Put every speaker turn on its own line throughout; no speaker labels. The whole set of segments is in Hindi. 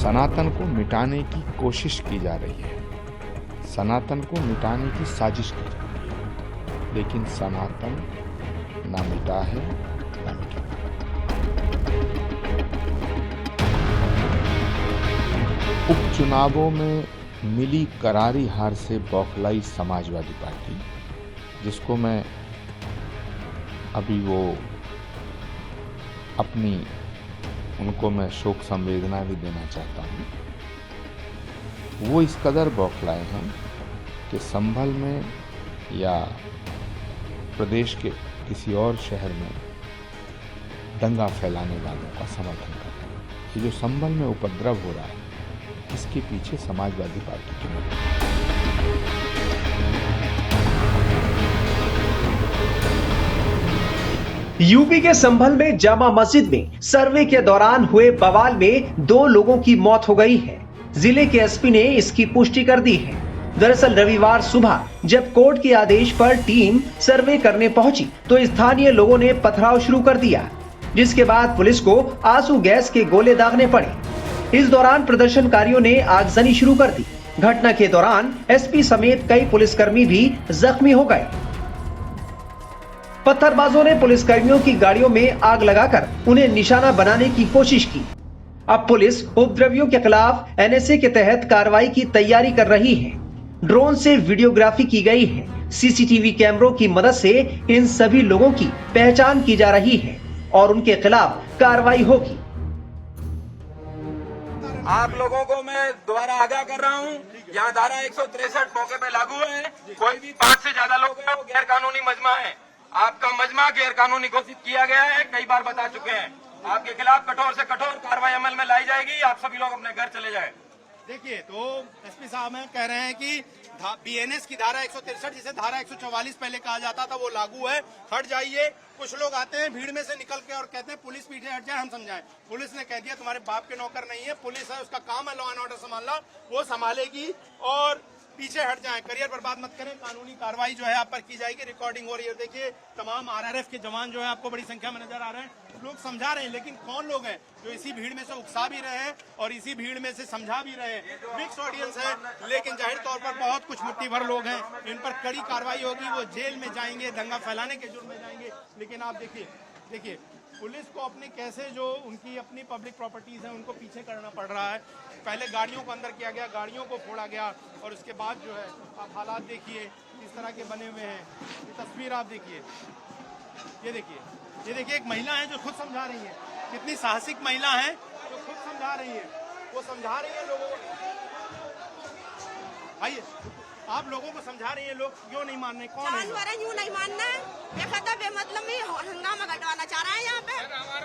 सनातन को मिटाने की कोशिश की जा रही है, सनातन को मिटाने की साजिश की जा रही है, लेकिन सनातन ना मिटा है ना मिटेगा। उपचुनावों में मिली करारी हार से बौखलाई समाजवादी पार्टी, जिसको मैं अभी उनको मैं शोक संवेदना भी देना चाहता हूँ। वो इस कदर बौखलाए हैं कि संभल में या प्रदेश के किसी और शहर में दंगा फैलाने वालों का समर्थन कर रहे हैं। ये जो संभल में उपद्रव हो रहा है, इसके पीछे समाजवादी पार्टी की मदद है।
यूपी के संभल में जामा मस्जिद में सर्वे के दौरान हुए बवाल में 2 लोगों की मौत हो गई है। जिले के एसपी ने इसकी पुष्टि कर दी है। दरअसल रविवार सुबह जब कोर्ट के आदेश पर टीम सर्वे करने पहुंची तो स्थानीय लोगों ने पथराव शुरू कर दिया, जिसके बाद पुलिस को आंसू गैस के गोले दागने पड़े। इस दौरान प्रदर्शनकारियों ने आगजनी शुरू कर दी। घटना के दौरान एसपी समेत कई पुलिसकर्मी भी जख्मी हो गए। पत्थरबाजों ने पुलिसकर्मियों की गाड़ियों में आग लगाकर उन्हें निशाना बनाने की कोशिश की। अब पुलिस उपद्रवियों के खिलाफ एनएसए के तहत कार्रवाई की तैयारी कर रही है। ड्रोन से वीडियोग्राफी की गई है। सीसीटीवी कैमरों की मदद से इन सभी लोगों की पहचान की जा रही है और उनके खिलाफ कार्रवाई होगी।
आप लोगों को मैं दोबारा आगाह कर रहा हूं, यहाँ धारा 163 मौके पे लागू है। कोई भी 5 से ज्यादा लोग हैं वो गैर कानूनी मजमा है। आपका मजमा गैर कानूनी घोषित किया गया है, कई बार बता चुके हैं। आपके खिलाफ कठोर से कठोर कार्रवाई अमल में लाई जाएगी। आप सभी लोग अपने घर चले जाएं।
देखिए, तो एसपी साहब में कह रहे हैं कि बीएनएस की धारा 163 जिसे धारा 144 पहले कहा जाता था वो लागू है, हट जाइए। कुछ लोग आते हैं भीड़ में से निकल के और कहते हैं पुलिस पीछे हट जाए, हम समझाएं। पुलिस ने कह दिया तुम्हारे बाप के नौकर नहीं है, पुलिस है, उसका काम है लॉ एंड ऑर्डर संभालना, वो संभालेगी और पीछे हट जाएं। करियर बर्बाद मत करें। कानूनी कार्रवाई जो है आप पर की जाएगी। रिकॉर्डिंग हो रही है, देखिए तमाम आरआरएफ के जवान जो है आपको बड़ी संख्या में नजर आ रहे हैं। लोग समझा रहे हैं, लेकिन कौन लोग हैं जो इसी भीड़ में से उकसा भी रहे हैं और इसी भीड़ में से समझा भी रहे हैं। मिक्स ऑडियंस है, लेकिन जाहिर तौर पर बहुत कुछ मुट्ठी भर लोग हैं। इन पर कड़ी कार्रवाई होगी, वो जेल में जाएंगे, दंगा फैलाने के जुर्म में जाएंगे। लेकिन आप देखिए पुलिस को अपनी कैसे जो उनकी अपनी पब्लिक प्रॉपर्टीज हैं उनको पीछे करना पड़ रहा है। पहले गाड़ियों को अंदर किया गया, गाड़ियों को फोड़ा गया और उसके बाद जो है आप हालात देखिए इस तरह के बने हुए हैं। ये तस्वीर आप देखिए, ये देखिए एक महिला है जो खुद समझा रही है। कितनी साहसिक महिला है जो खुद समझा रही है, वो समझा रही है लोगों को। आइए, आप लोगों को समझा रही है, लोग क्यों नहीं मान रहे? कौन है?
यूं नहीं मानना है, बेमतलब में हंगामा घटवाना चाह रहा है यहाँ पे।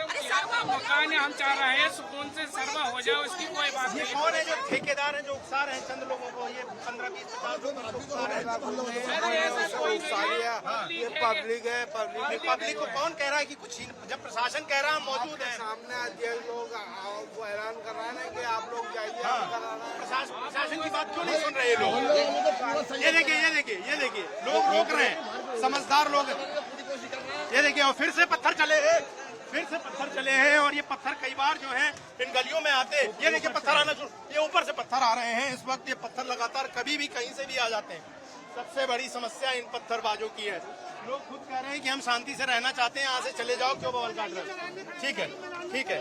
अरे सर्वा मकान है, हम चाह रहे हैं सुकून से सर्वा हो जाए, उसकी कोई बात नहीं।
कौन है जो ठेकेदार है जो उकसा रहे हैं चंद लोगों को? ये 15-20-50 लोग उकसा रहे हैं। ये पब्लिक है, पब्लिक को कौन कह रहा है कि कुछ? जब प्रशासन कह रहा है मौजूद है सामने, लोग हैरान कर रहा है ना कि आप लोग जाइए। प्रशासन की बात क्यों नहीं सुन रहे लोग? ये देखिए लोग रोक रहे हैं, समझदार लोग हैं। ये देखिए, और फिर से पत्थर चले हैं और ये पत्थर कई बार जो है इन गलियों में आते हैं। ये देखिए पत्थर आना शुरू, ये ऊपर से पत्थर आ रहे हैं इस वक्त। ये पत्थर लगातार कभी भी कहीं से भी आ जाते हैं। सबसे बड़ी समस्या इन पत्थरबाजों की है। लोग खुद कह रहे हैं कि हम शांति से रहना चाहते हैं, यहाँ से चले जाओ, क्यों बवाल काट रहे हैं? ठीक है,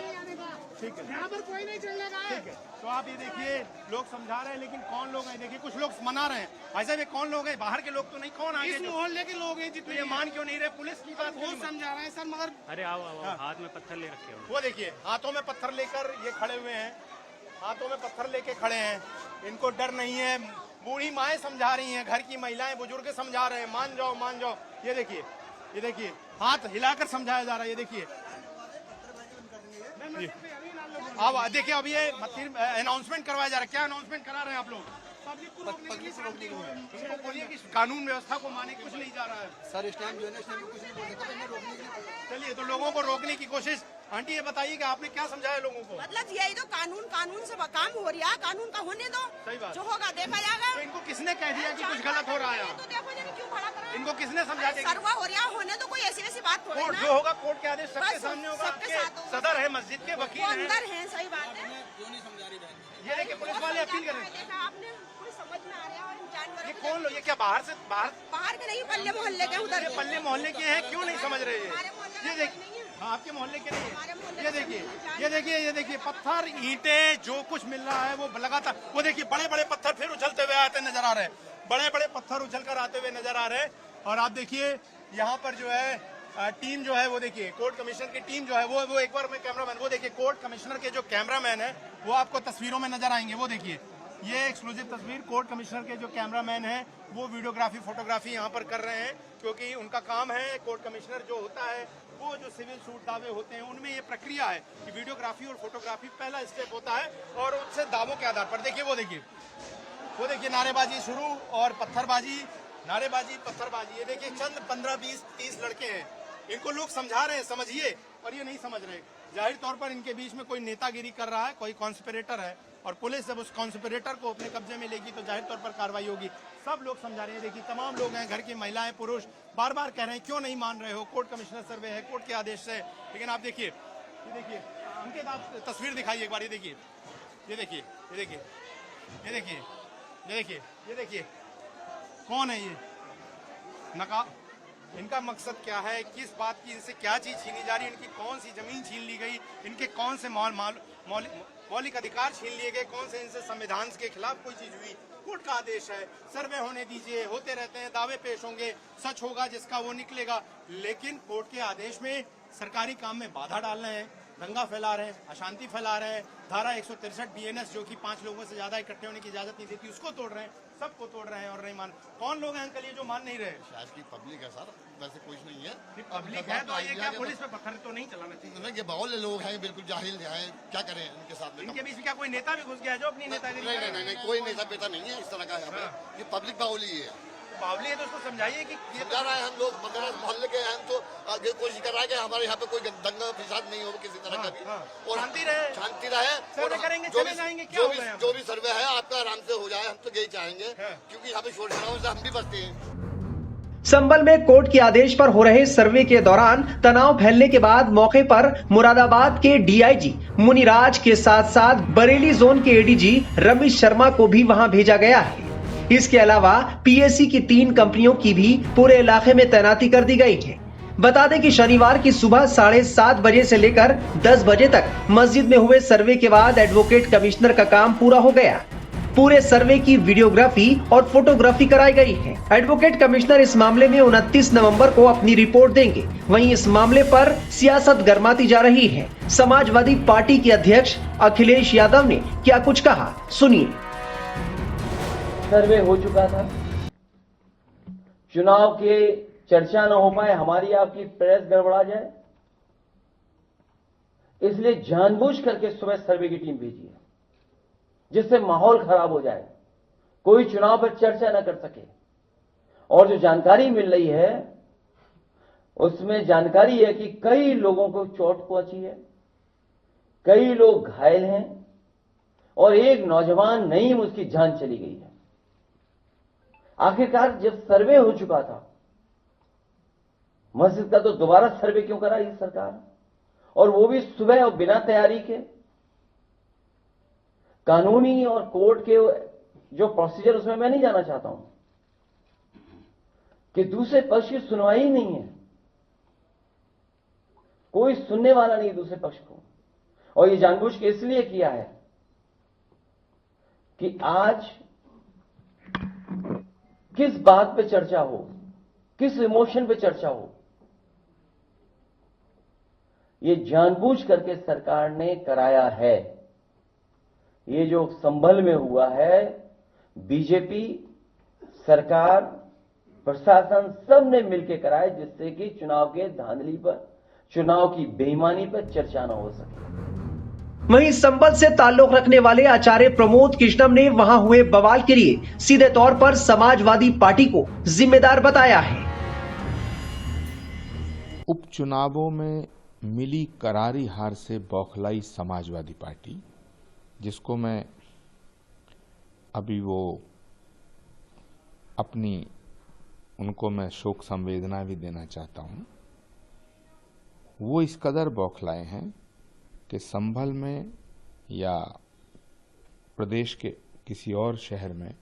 यहाँ पर कोई नहीं चलने का है। ठीक है, तो आप ये देखिए लोग समझा रहे हैं, लेकिन कौन लोग हैं? देखिए कुछ लोग मना रहे हैं। ऐसे में कौन लोग हैं? बाहर के लोग तो नहीं, कौन आगे? इस मोहल्ले के लोग हैं जितने। ये मान क्यों नहीं रहे? पुलिस की बात वो समझा रहे हैं सर, मगर
अरे आओ हाथ में पत्थर ले रखे हो।
वो देखिए हाथों में पत्थर लेकर ये खड़े हुए हैं, हाथों में पत्थर लेके खड़े हैं। इनको डर नहीं है। बूढ़ी माएँ समझा रही हैं, घर की महिलाएं बुजुर्ग समझा रहे हैं, मान जाओ। ये देखिए हाथ हिलाकर समझाया जा रहा है। ये देखिए अब देखिए, अब ये अनाउंसमेंट करवाया जा रहा है। क्या अनाउंसमेंट करा रहे हैं आप लोग? पब्लिक को उनको बोलिए कि कानून व्यवस्था को माने, कुछ नहीं जा रहा है
सर। इस टाइम जो है ना, इस टाइम कुछ नहीं बोल सकता।
चलिए, तो लोगों को रोकने की कोशिश। आंटी ये बताइए कि आपने क्या समझाया लोगों को?
मतलब यही तो कानून से काम हो रहा है, कानून का होने दो।
सही बात,
जो होगा देखा जाएगा।
तो इनको किसने कह दिया कि कुछ गलत हो रहा है?
तो देखो जरा क्यों खड़ा कर रहा है?
इनको किसने समझा दिया?
सर्वा हो रहा होने तो कोई ऐसी वैसी बात थोड़ी ना।
जो होगा कोर्ट के आदेश सबके सामने होगा।
सबके साथ
सदर है, मस्जिद के वकील
अंदर है, सही बात है।
क्यों नहीं समझा रही बहन?
ये देखिए पुलिस वाले अपील कर रहे हैं।
देखा आपने, कुछ समझ में आ रहा है। और इन जानवरों
ये
को
खोल लो, ये क्या बाहर
बाहर के नहीं, पल्ले मोहल्ले के उधर
ये पल्ले मोहल्ले के हैं, क्यों नहीं समझ रहे
हमारे
ये?
मोहल्ले
ये
के
देखिए,
नहीं है।
हाँ, आपके मोहल्ले के नहीं
हमारे
है।
मोहल्ले
ये
के
देखिए,
नहीं।
ये देखिए, ये देखिए, पत्थर, ईंटें, जो कुछ मिल रहा है वो लगातार। वो देखिए बड़े बड़े पत्थर फिर उछलते हुए आते नजर आ रहे हैं, बड़े बड़े पत्थर उछल कर आते हुए नजर आ रहे हैं। और आप देखिए यहाँ पर जो है टीम जो है वो देखिए, कोर्ट कमिश्नर की टीम जो है वो एक बार मैं कैमरामैन, वो देखिए कोर्ट कमिश्नर के जो कैमरामैन है वो आपको तस्वीरों में नजर आएंगे। वो देखिए, ये एक्सक्लूसिव तस्वीर, कोर्ट कमिश्नर के जो कैमरामैन हैं वो वीडियोग्राफी फोटोग्राफी यहाँ पर कर रहे हैं, क्योंकि उनका काम है। कोर्ट कमिश्नर जो होता है वो जो सिविल सूट दावे होते हैं उनमें ये प्रक्रिया है कि वीडियोग्राफी और फोटोग्राफी पहला स्टेप होता है, और उससे दावों के आधार पर देखिए, वो देखिए नारेबाजी शुरू और पत्थरबाजी, नारेबाजी पत्थरबाजी। ये देखिए चंद 15, 20, 30 लड़के हैं, इनको लोग समझा रहे हैं समझिए, और ये नहीं समझ रहे। जाहिर तौर पर इनके बीच में कोई नेतागिरी कर रहा है, कोई कॉन्स्पिरेटर है, और पुलिस जब उस कॉन्स्पिरेटर को अपने कब्जे में लेगी तो जाहिर तौर पर कार्रवाई होगी। सब लोग समझा रहे हैं। देखिए तमाम लोग हैं, घर की महिलाएं, पुरुष बार बार कह रहे हैं क्यों नहीं मान रहे हो, कोर्ट कमिश्नर सर्वे है, कोर्ट के आदेश से। लेकिन आप देखिए, ये देखिए उनके साथ तस्वीर दिखाइए एक बार। ये देखिए, ये देखिए, ये देखिए, ये देखिए, ये देखिए, ये देखिए कौन है ये नकाब, इनका मकसद क्या है, किस बात की, इनसे क्या चीज छीनी जा रही है, इनकी कौन सी जमीन छीन ली गई, इनके कौन से मौलिक अधिकार छीन लिए गए, कौन से इनसे संविधान के खिलाफ कोई चीज हुई। कोर्ट का आदेश है, सर्वे होने दीजिए, होते रहते हैं, दावे पेश होंगे, सच होगा जिसका वो निकलेगा। लेकिन कोर्ट के आदेश में सरकारी काम में बाधा डाल रहे हैं, दंगा फैला रहे हैं, अशांति फैला रहे हैं। धारा 163 BNS जो कि 5 लोगों से ज्यादा इकट्ठे होने की इजाजत नहीं देती, उसको तोड़ रहे हैं, सबको तोड़ रहे हैं और नहीं मान। कौन लोग हैं अंकल ये जो मान नहीं रहे?
शायद की पब्लिक है सर, वैसे कुछ नहीं है।
पब्लिक है तो ये क्या पुलिस पे पत्थर तो नहीं चलाना चाहिए?
ये बहुत लोग हैं, बिल्कुल जाहिल हैं, क्या करें इनके साथ में?
इनके बीच में क्या कोई नेता भी घुस गया जो अपनी नेतागिरी?
नहीं, कोई नेता पेता नहीं है इस तरह का यहाँ पे। ये पब्लिक बाहुली है,
बावली है, तो उसको समझाइए कि ये
समझा रहा है। हम लोग मदरस मोहल्ले के हैं, तो आगे कोशिश कर रहा है कि हमारे यहाँ पे कोई दंगा फसाद नहीं हो किसी तरह का भी, और
शांति रहे,
शांति रहे।
सर्वे करेंगे, चले जाएंगे, क्या होगा यहाँ पे?
जो भी सर्वे है आपका आराम से हो जाए, हम तो यही चाहेंगे, क्योंकि यहाँ पे शोर शराबे से हम भी बचते हैं।
संभल में कोर्ट के आदेश पर हो रहे सर्वे के दौरान तनाव फैलने के बाद मौके पर मुरादाबाद के DIG मुनिराज के साथ साथ बरेली जोन के ADG रमेश शर्मा को भी वहां भेजा गया है। इसके अलावा PAC की 3 कंपनियों की भी पूरे इलाके में तैनाती कर दी गई है। बता दें कि शनिवार की सुबह 7:30 बजे से लेकर 10 बजे तक मस्जिद में हुए सर्वे के बाद एडवोकेट कमिश्नर का काम पूरा हो गया। पूरे सर्वे की वीडियोग्राफी और फोटोग्राफी कराई गई है। एडवोकेट कमिश्नर इस मामले में 29 नवंबर को अपनी रिपोर्ट देंगे। वहीं इस मामले पर सियासत गरमाती जा रही है। समाजवादी पार्टी के अध्यक्ष अखिलेश यादव ने क्या कुछ कहा, सुनिए।
सर्वे हो चुका था, चुनाव के चर्चा न हो पाए, हमारी आपकी प्रेस गड़बड़ा जाए, इसलिए जानबूझ करके सुबह सर्वे की टीम भेजी है, जिससे माहौल खराब हो जाए, कोई चुनाव पर चर्चा न कर सके। और जो जानकारी मिल रही है उसमें जानकारी है कि कई लोगों को चोट पहुंची है, कई लोग घायल हैं, और एक नौजवान नईम उसकी जान चली गई है। आखिरकार जब सर्वे हो चुका था मस्जिद का, तो दोबारा सर्वे क्यों करा ये सरकार, और वो भी सुबह और बिना तैयारी के? कानूनी और कोर्ट के जो प्रोसीजर, उसमें मैं नहीं जाना चाहता हूं कि दूसरे पक्ष की सुनवाई नहीं है, कोई सुनने वाला नहीं दूसरे पक्ष को। और ये जानबूझ के इसलिए किया है कि आज किस बात पे चर्चा हो, किस इमोशन पे चर्चा हो, ये जानबूझ करके सरकार ने कराया है। ये जो संभल में हुआ है, बीजेपी सरकार, प्रशासन, सब ने मिलकर कराया, जिससे कि चुनाव के धांधली पर, चुनाव की बेईमानी पर चर्चा न हो सके।
वहीं संभल से ताल्लुक रखने वाले आचार्य प्रमोद कृष्णम ने वहां हुए बवाल के लिए सीधे तौर पर समाजवादी पार्टी को जिम्मेदार बताया है।
उपचुनावों में मिली करारी हार से बौखलाई समाजवादी पार्टी, जिसको मैं अभी उनको मैं शोक संवेदना भी देना चाहता हूं, वो इस कदर बौखलाए हैं कि संभल में या प्रदेश के किसी और शहर में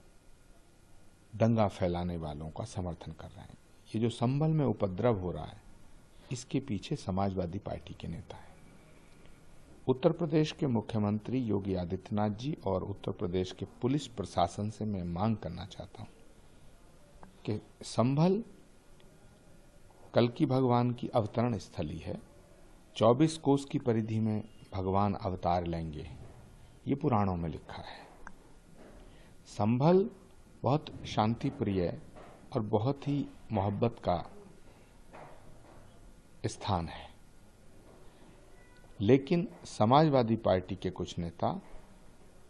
दंगा फैलाने वालों का समर्थन कर रहे हैं। ये जो संभल में उपद्रव हो रहा है, इसके पीछे समाजवादी पार्टी के नेता हैं। उत्तर प्रदेश के मुख्यमंत्री योगी आदित्यनाथ जी और उत्तर प्रदेश के पुलिस प्रशासन से मैं मांग करना चाहता हूं कि संभल कल्कि भगवान की अवतरण स्थली है। 24 कोस की परिधि में भगवान अवतार लेंगे, ये पुराणों में लिखा है। संभल बहुत शांति प्रिय और बहुत ही मोहब्बत का स्थान है, लेकिन समाजवादी पार्टी के कुछ नेता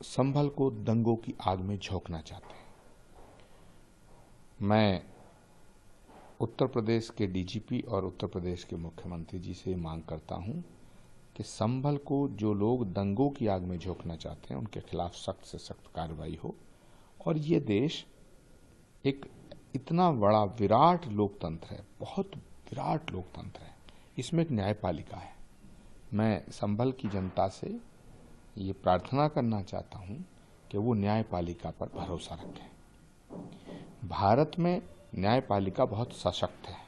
संभल को दंगों की आग में झोंकना चाहते हैं। मैं उत्तर प्रदेश के डीजीपी और उत्तर प्रदेश के मुख्यमंत्री जी से मांग करता हूं कि संभल को जो लोग दंगों की आग में झोंकना चाहते हैं, उनके खिलाफ सख्त से सख्त कार्रवाई हो। और ये देश एक इतना बड़ा विराट लोकतंत्र है, बहुत विराट लोकतंत्र है, इसमें एक न्यायपालिका है। मैं संभल की जनता से ये प्रार्थना करना चाहता हूं कि वो न्यायपालिका पर भरोसा रखें। भारत में न्यायपालिका बहुत सशक्त है।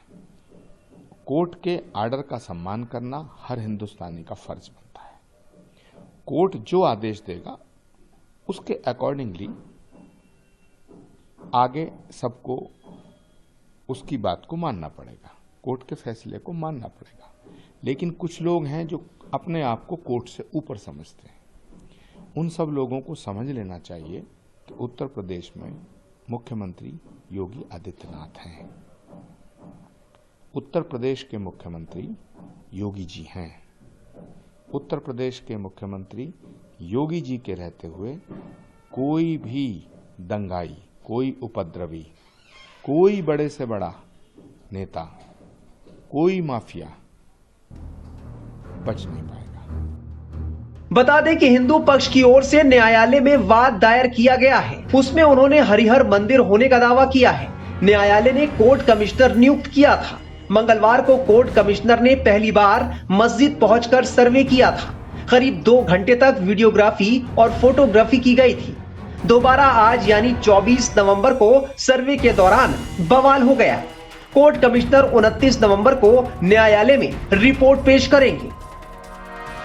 कोर्ट के आर्डर का सम्मान करना हर हिंदुस्तानी का फर्ज बनता है। कोर्ट जो आदेश देगा उसके अकॉर्डिंगली आगे सबको उसकी बात को मानना पड़ेगा, कोर्ट के फैसले को मानना पड़ेगा। लेकिन कुछ लोग हैं जो अपने आप को कोर्ट से ऊपर समझते हैं। उन सब लोगों को समझ लेना चाहिए कि उत्तर प्रदेश में मुख्यमंत्री योगी आदित्यनाथ हैं। उत्तर प्रदेश के मुख्यमंत्री योगी जी हैं। उत्तर प्रदेश के मुख्यमंत्री योगी जी के रहते हुए कोई भी दंगाई, कोई उपद्रवी, कोई बड़े से बड़ा नेता, कोई माफिया बच नहीं पाएगा।
बता दें कि हिंदू पक्ष की ओर से न्यायालय में वाद दायर किया गया है। उसमें उन्होंने हरिहर मंदिर होने का दावा किया है। न्यायालय ने कोर्ट कमिश्नर नियुक्त किया था। मंगलवार को कोर्ट कमिश्नर ने पहली बार मस्जिद पहुंचकर सर्वे किया था। करीब 2 घंटे तक वीडियोग्राफी और फोटोग्राफी की गई थी। दोबारा आज यानी 24 नवंबर को सर्वे के दौरान बवाल हो गया। कोर्ट कमिश्नर 29 नवंबर को न्यायालय में रिपोर्ट पेश करेंगे।